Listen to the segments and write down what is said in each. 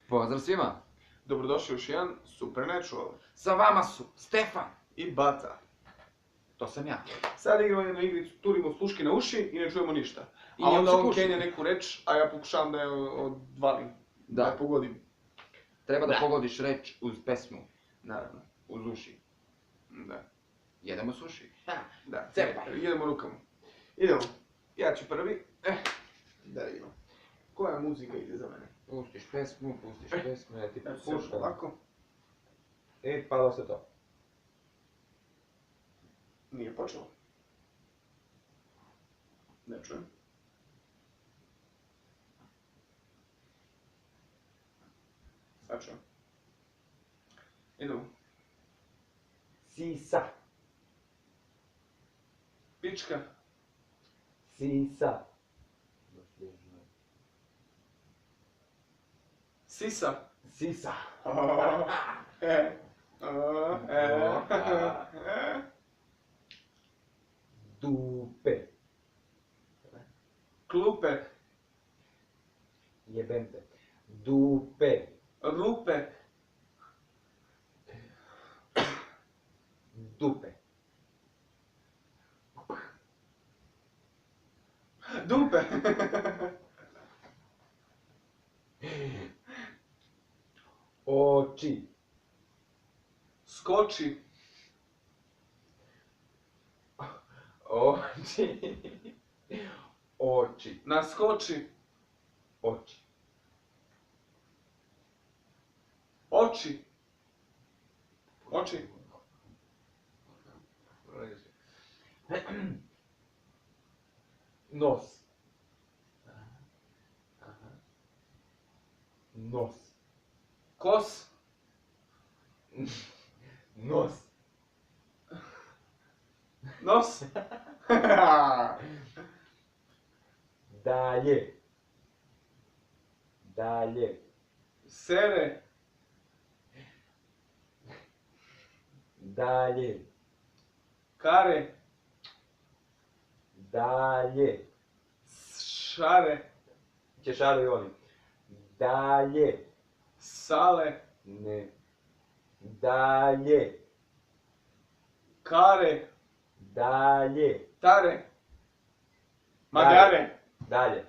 Pozdrav svima! Dobrodošli u još jedan Supernatural. Sa vama su Stefan. I Bata. To sam ja. Sad igramo jednu igricu, turimo sluške na uši i ne čujemo ništa. I A onda se on puši. kenja neku reč, a ja pokušavam da je odvalim. Da je pogodim. Treba da pogodiš reč uz pesmu. Naravno. Uz uši. Da. Jedemo s uši. Da. Cepaj. Idemo rukama. Idemo. Ja ću prvi. Da vidimo. Koja muzika ide za mene? Pustiš pesmu, ja ti Ja ću se puštam. ovako. I palo se to. Nije počelo. Ne čujem. Sad čujem. Idemo. Sisa. Pička. Sisa. Sisa. Sisa. Dupe. Klupe. Jebem te. Dupe. Rupe. Dupe. Dupe. Oči. Skoči. Oči. Oči. Naskoči. Oči. Oči. Oči. Nos. Nos. Kos. Nos. Nos. Dalje. Dalje. Sere. Dalje. Kare. Dalje. Šare. Češaraju oni. Dalje. Sale. Ne. Dalje. Kare. Dalje. Tare. Magare. Dalje.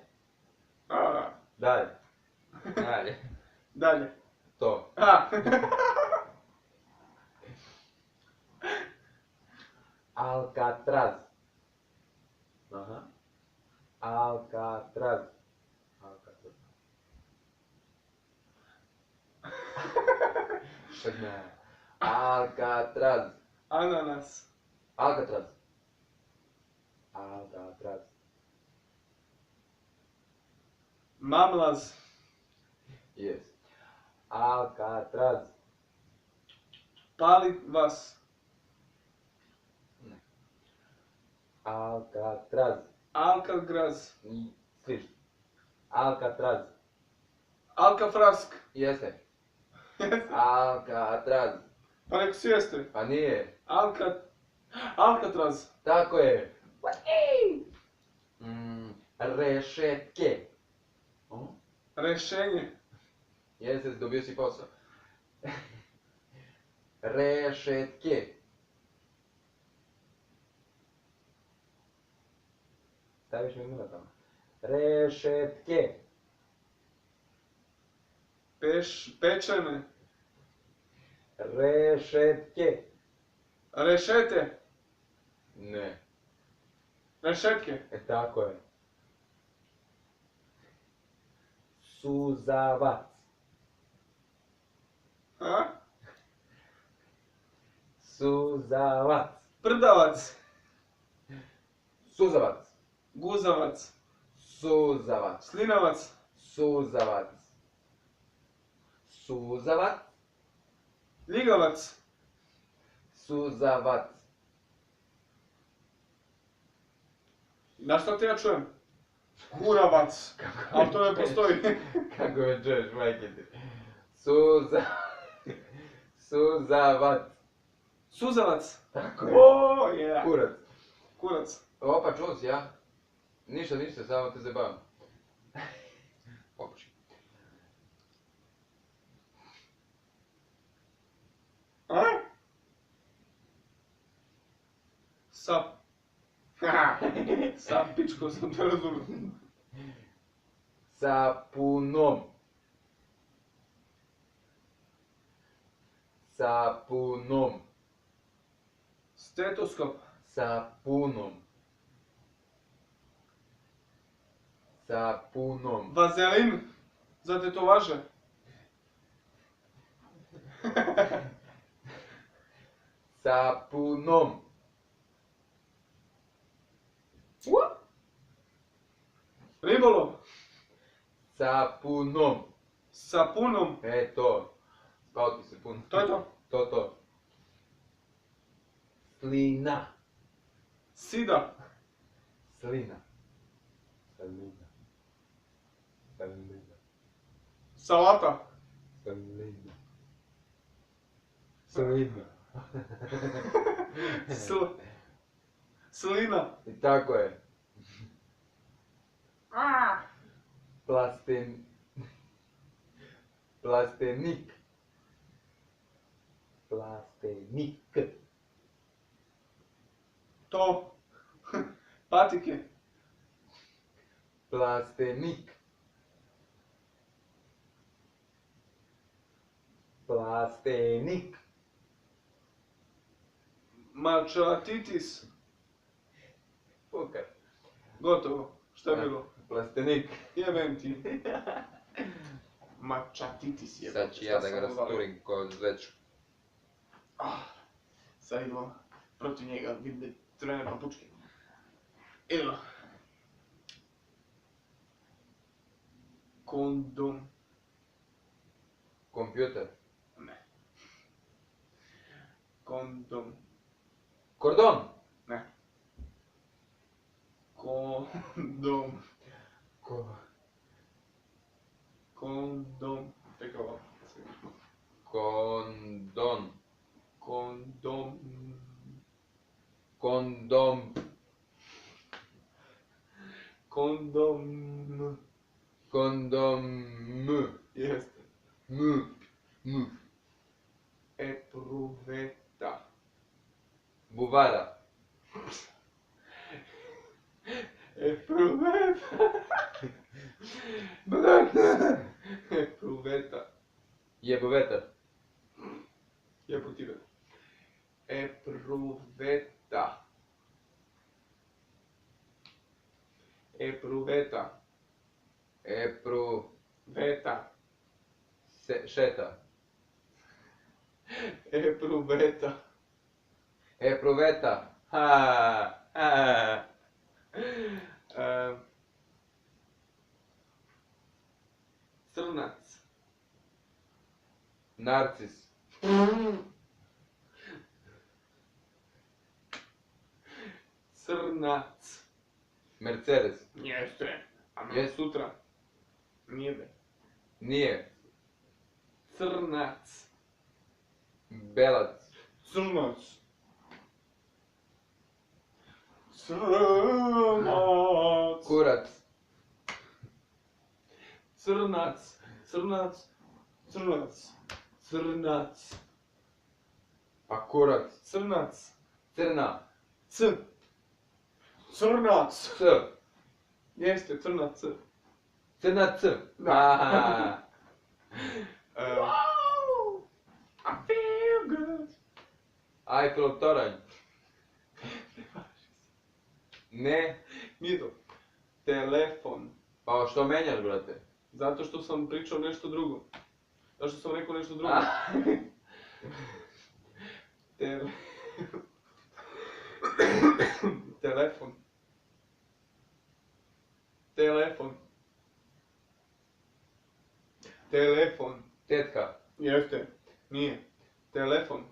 A, Dalje. Dalje. Dalje. To. Alcatraz. Aha. Alcatraz. Alcatraz. Šedne. Alcatraz. Ananas. Alcatraz. Alcatraz. Mamlaz. Yes. Alcatraz. Pali vas. Alcatraz. Alkagraz. Sliš. Alcatraz. Alkafrask. Jeste. Alcatraz. Pa nek si jeste. Pa nije. Alcatraz. Tako je. Rešetke. Rešenje. Jeste, dobio si posao. Rešetke. Staviš mi nula tamo. Rešetke. Pečene. Rešetke. Rešete. Ne. Rešetke. Tako je. Suzavac. A? Suzavac. Prdavac. Suzavac. Guzavac. Suzavac. Slinavac. Suzavac. Suzavac. Ljigavac. Suzavac. Na što ti ja čujem? Kuravac. Ali to ne postoji. Kako me čuješ, majke ti? Suzavac. Suzavac. Tako je. O, je. Kurac. Kurac. Opa, čuo si ja? Ništa, samo te zabavam. Pokuši. Sap. Haha, sap, pičko sam te razumio. Sapunom. Sapunom. Stetoskop. Sapunom. Sapunom. Vazelin. Za tetovaže. Sapunom. Ribolov. Sapunom. Sapunom. To. Spao ti se puno. To je to. To. Slina. Sida. Slina. Salata. Slina. Slina. I tako je. Plastenik. Plastenik. To. Patike. Plastenik. Plastenik. Mačatitis. Pokaj. Gotovo. Šta je bilo? Plastenik. Jebem ti. Mačatitis je. Sad ću ja da ga rasturim ko zveču. Sad idemo protiv njega, vidi trener papučke. Idemo. Kondom. Kompjuter. Ne. Kondom. Kordon. Ne. Kondom. Kondom. Tek ovo. Kondon. Kondom. Kondom. Kondom. Kondom. Jeste. M. Epruveta. Buvara. Epruveta. Epruveta. Jebo vetar. Jebo ti ve. Epruveta. Epruveta. Veta. Šeta. Epruveta. Epruveta. Ha. Crnac. Narcis. Crnac. Mercedes. Jeste. A Je. sutra. Nije be. Nije. Crnac. Belac. Crnac. Crnac. Kurac. Crnac. Crnac. Crnac. Crnac. Pa kurac. Crnac. Crna. C. Crnac. C. Jeste, crnac C. Crna C. Da. Aha. Wow! I feel good. Eiffelov toranj. Ne. Nije to. Telefon. Pa što menjaš, brate? Zato što sam pričao nešto drugo. Zato što sam rekao nešto drugo. Telefon. Telefon. Telefon. Tetka. Jeste. Nije. Telefon.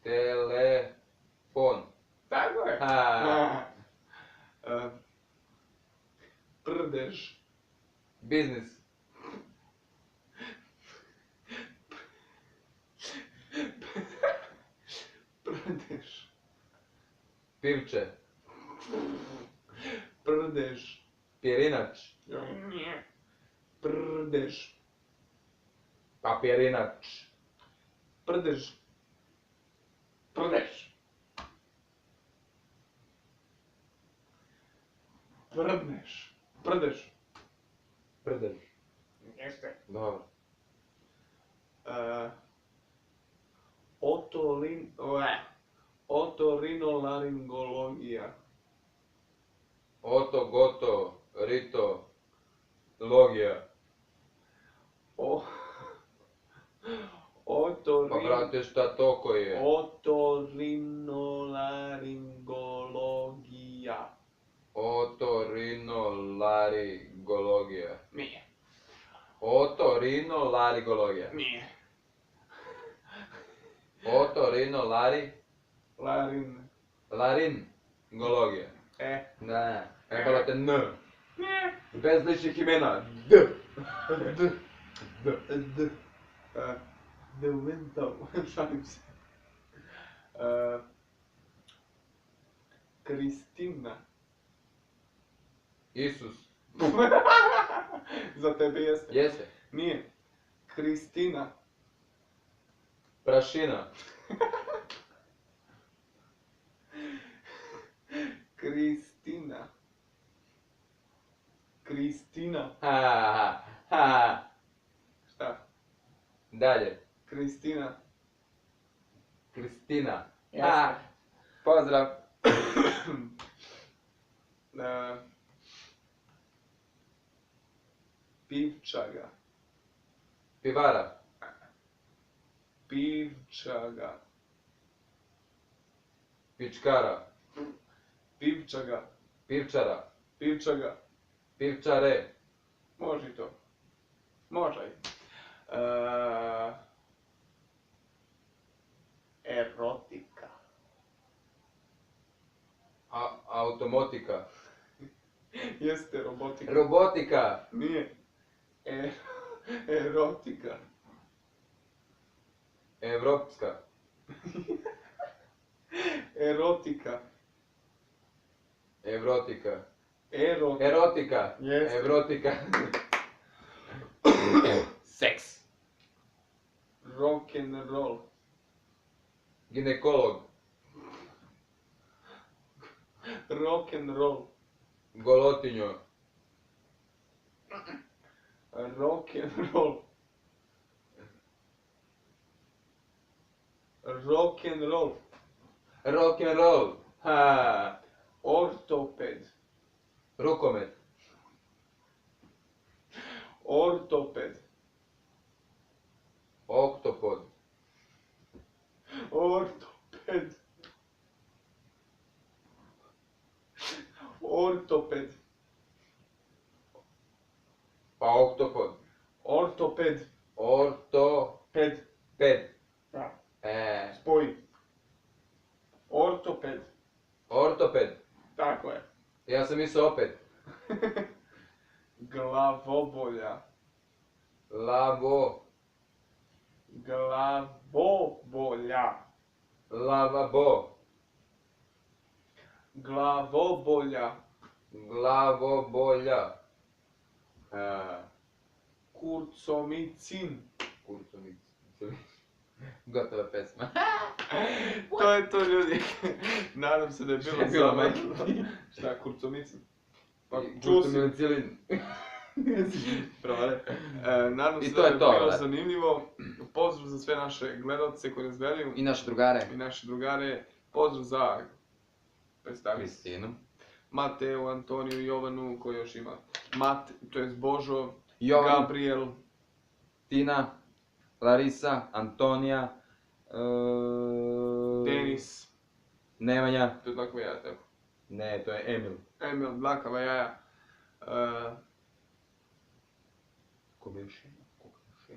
Telefon. Tako je. Ha. Prdež. Biznis. Prdež. Pivče. Prdež. Pirinač. Nije. Prdež. Papirinač. Prdež. Prdež. Prdneš. Prdeš. Prdeš. Jeste. Dobro. Otorinolaringologija. Oto, goto, rito, logija. Pa brate, šta toko je? Otorinolaringologija. Otorinolaringologija. Nije. Otorinolaringologija. Nije. Otorinolari... Larin. Laringologija. Da, trebalo te N. Nije. Bez ličnih imena. D. D. D. The window. Šalim se. Kristina. Isus. Za tebe jeste. Jeste. Nije. Kristina. Prašina. Kristina. Kristina. Ha. Šta? Dalje. Kristina. Kristina. Jeste. Pozdrav. Pivčaga. Pivara. Pivčaga. Pičkara. Pivčaga. Pivčara. Pivčaga. Pivčare. Može i to. Može. Erotika. Automotika. Jeste robotika. Robotika. Nije. Erotika. Evropska. Erotika. Evrotika. Erotika. Erotika. Jeste. Evrotika. Seks. Rock and roll. Ginekolog. Rock and roll. Golotinjo. Rock and roll. Rock and roll. Rock and roll. Ha. Ortoped. Rukomet. Ortoped. Oktopod. Ortoped. Ortoped. Pa oktopod. Ortoped. Ortoped. Ped. Da. Spoji. Ortoped. Ortoped. Tako je. Ja sam mislio opet. Glavobolja. Lavo. Glavobolja. Lavabo. Glavobolja. Glavobolja. Kurcomicin. Kurcovic. Gotova pesma. To je to, ljudi. Nadam se da je bilo Šta je bilo, zabavno. majke? Šta, kurcomicin? Pa čuo si. Kurcomicilin. Provale. Nadam I se to da je je to, bilo brate. zanimljivo. Pozdrav za sve naše gledalce koji nas gledaju I naše drugare. i naše drugare. Pozdrav za predstaviti Kristinu. Mateu, Antoniju, Jovanu, ko još ima? To je Božo, Jovan. Gabriel, Tina. Larisa. Antonija. Denis, Nemanja. to je tako ja, tako. Ne, to je Emil. Emil, Dlakava jaja. Koga još ima?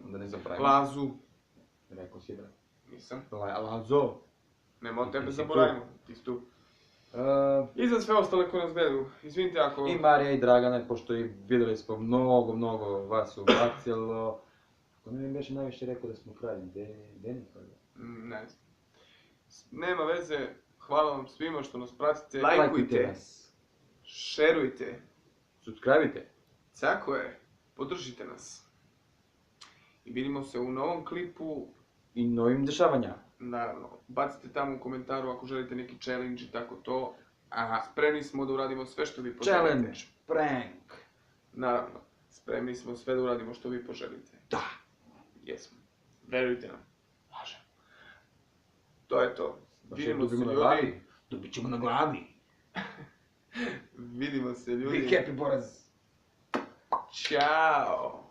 Da ne zapravim. Lazu, Rekao si, brate. nisam. Lazo. Nema od tebe Ti si zaboravimo, ti si tu. I za sve ostale koji nas gledaju, izvinite ako... I Marija i Dragane, pošto i vidjeli smo mnogo vas ubacilo. Ko ne mi beše najviše rekao da smo kralji, Denis? Ne znam. Nema veze, hvala vam svima što nas pratite, Lajkujte lajkujte, nas. šerujte, Subscribeite. tako je, podržite nas. I vidimo se u novom klipu, I novim dešavanja. naravno, bacite tamo u komentaru ako želite neki challenge i tako to. Aha. Spremni smo da uradimo sve što vi poželite. Challenge, prank. Naravno, spremni smo sve da uradimo što vi poželite. Da. Jesmo. Verujte nam. Lažem. To je to. Baš Vidimo se dobimo na ljudi. glavi. Dobit ćemo na glavi. Vidimo se Be ljudi. happy, Boraz. Ćao.